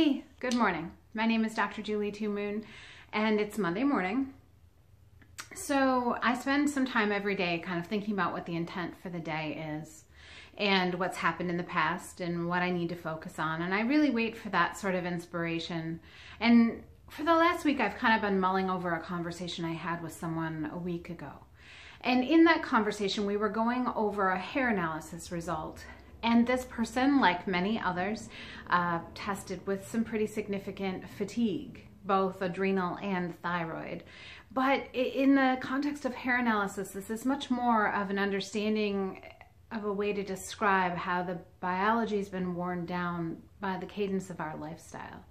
Hey, good morning. My name is Dr. Julie Two Moon, and it's Monday morning. So I spend some time every day kind of thinking about what the intent for the day is and what's happened in the past and what I need to focus on. And I really wait for that sort of inspiration. And for the last week, I've kind of been mulling over a conversation I had with someone a week ago. And in that conversation, we were going over a hair analysis result. And this person, like many others, tested with some pretty significant fatigue, both adrenal and thyroid. But in the context of hair analysis, this is much more of an understanding of a way to describe how the biology has been worn down by the cadence of our lifestyle.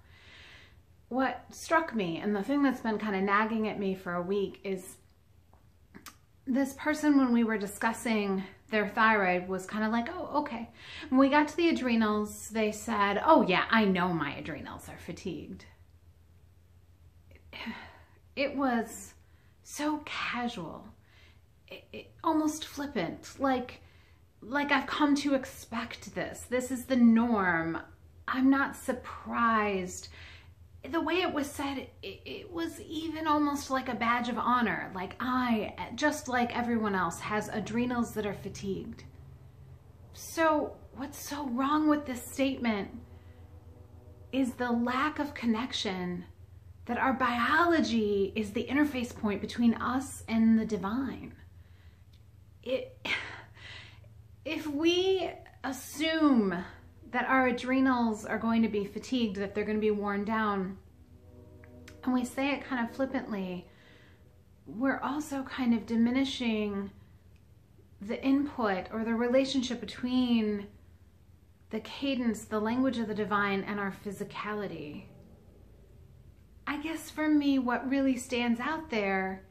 What struck me, and the thing that's been kind of nagging at me for a week, is this person, when we were discussing their thyroid, was kind of like, oh, okay. When we got to the adrenals, they said, oh yeah, I know my adrenals are fatigued. It was so casual, almost flippant, like I've come to expect this. This is the norm. I'm not surprised. The way it was said, it was even almost like a badge of honor. Like I, just like everyone else, has adrenals that are fatigued. So what's so wrong with this statement is the lack of connection that our biology is the interface point between us and the divine. If we assume that our adrenals are going to be fatigued, that they're going to be worn down, and we say it kind of flippantly, we're also kind of diminishing the input or the relationship between the cadence, the language of the divine, and our physicality. I guess for me, what really stands out there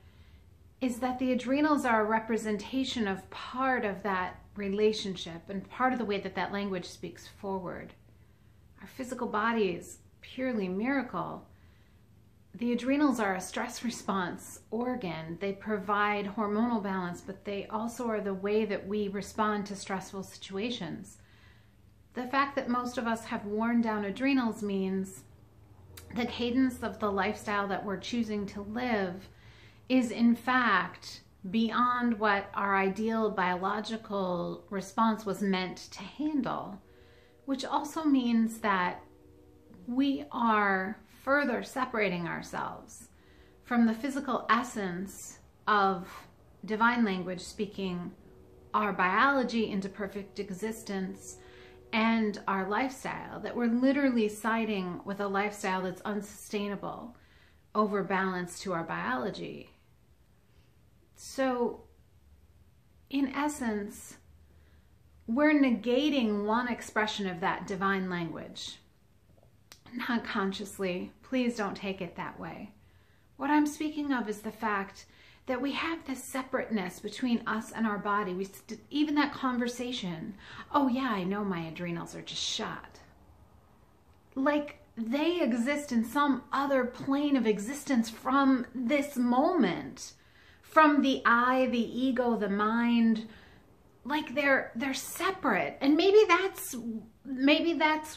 is that the adrenals are a representation of part of that relationship and part of the way that that language speaks forward. Our physical body is purely miracle. The adrenals are a stress response organ. They provide hormonal balance, but they also are the way that we respond to stressful situations. The fact that most of us have worn down adrenals means the cadence of the lifestyle that we're choosing to live is in fact beyond what our ideal biological response was meant to handle, which also means that we are further separating ourselves from the physical essence of divine language speaking our biology into perfect existence and our lifestyle, that we're literally siding with a lifestyle that's unsustainable over balance to our biology. So, in essence, we're negating one expression of that divine language. Not consciously, please don't take it that way. What I'm speaking of is the fact that we have this separateness between us and our body. Even that conversation, oh yeah, I know my adrenals are just shot. Like they exist in some other plane of existence from this moment. From the I, the ego, the mind, like they're separate. And maybe that's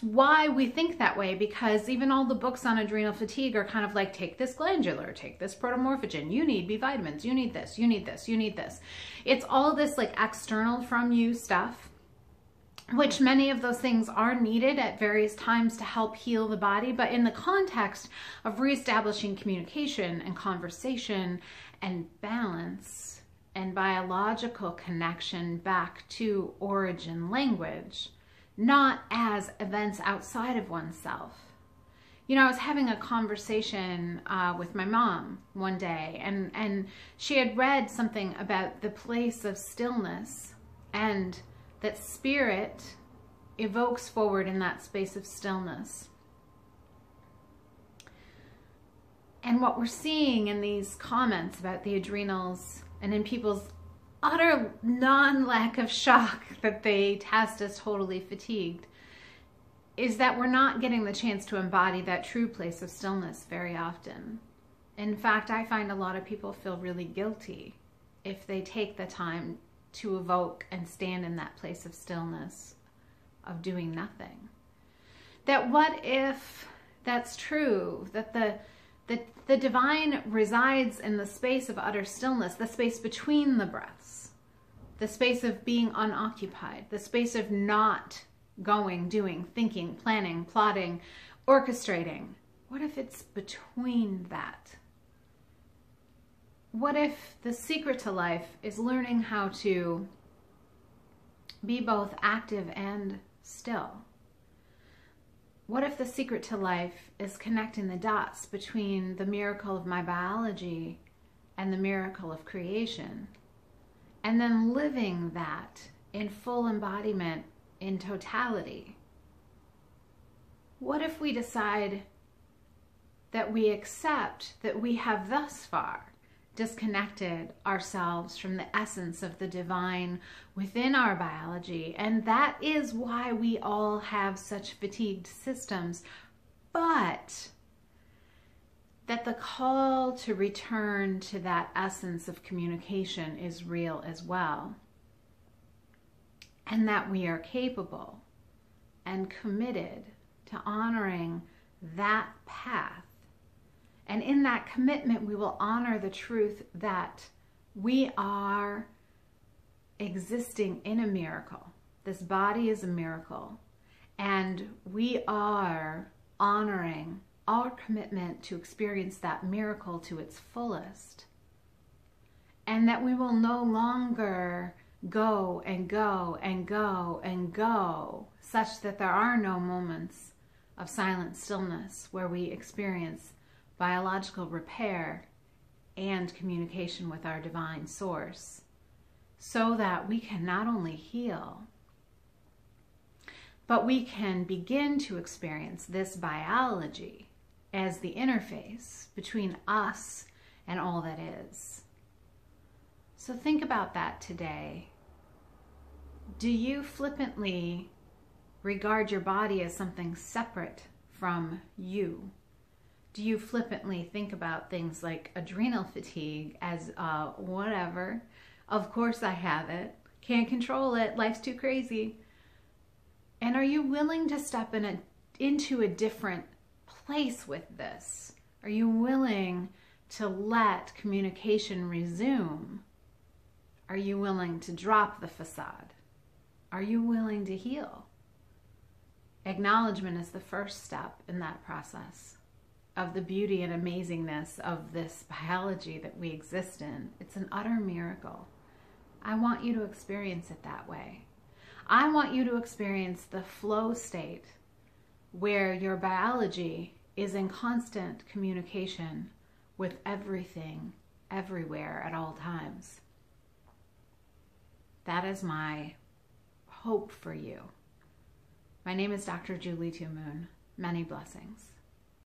why we think that way, because even all the books on adrenal fatigue are kind of like, take this glandular, take this protomorphogen, you need B vitamins, you need this, you need this, you need this. It's all this like external from you stuff, which many of those things are needed at various times to help heal the body. But in the context of reestablishing communication and conversation and balance and biological connection back to origin language, not as events outside of oneself. You know, I was having a conversation with my mom one day, and she had read something about the place of stillness, and that spirit evokes forward in that space of stillness. And what we're seeing in these comments about the adrenals and in people's utter non-lack of shock that they test as totally fatigued is that we're not getting the chance to embody that true place of stillness very often. In fact, I find a lot of people feel really guilty if they take the time to evoke and stand in that place of stillness, of doing nothing. That what if That's true, that the divine resides in the space of utter stillness, the space between the breaths, the space of being unoccupied, the space of not going, doing, thinking, planning, plotting, orchestrating. What if it's between that? What if the secret to life is learning how to be both active and still? What if the secret to life is connecting the dots between the miracle of my biology and the miracle of creation, and then living that in full embodiment, in totality? What if we decide that we accept that we have thus far disconnected ourselves from the essence of the divine within our biology, and that is why we all have such fatigued systems, but that the call to return to that essence of communication is real as well, and that we are capable and committed to honoring that path. And in that commitment, we will honor the truth that we are existing in a miracle. This body is a miracle. And we are honoring our commitment to experience that miracle to its fullest. And that we will no longer go and go and go and go, such that there are no moments of silent stillness where we experience biological repair and communication with our divine source, so that we can not only heal, but we can begin to experience this biology as the interface between us and all that is. So think about that today. Do you flippantly regard your body as something separate from you? Do you flippantly think about things like adrenal fatigue as whatever? Of course I have it. Can't control it. Life's too crazy. And are you willing to step into a different place with this? Are you willing to let communication resume? Are you willing to drop the facade? Are you willing to heal? Acknowledgement is the first step in that process of the beauty and amazingness of this biology that we exist in. It's an utter miracle. I want you to experience it that way. I want you to experience the flow state where your biology is in constant communication with everything, everywhere, at all times. That is my hope for you. My name is Dr. Julie Two Moon. Many blessings.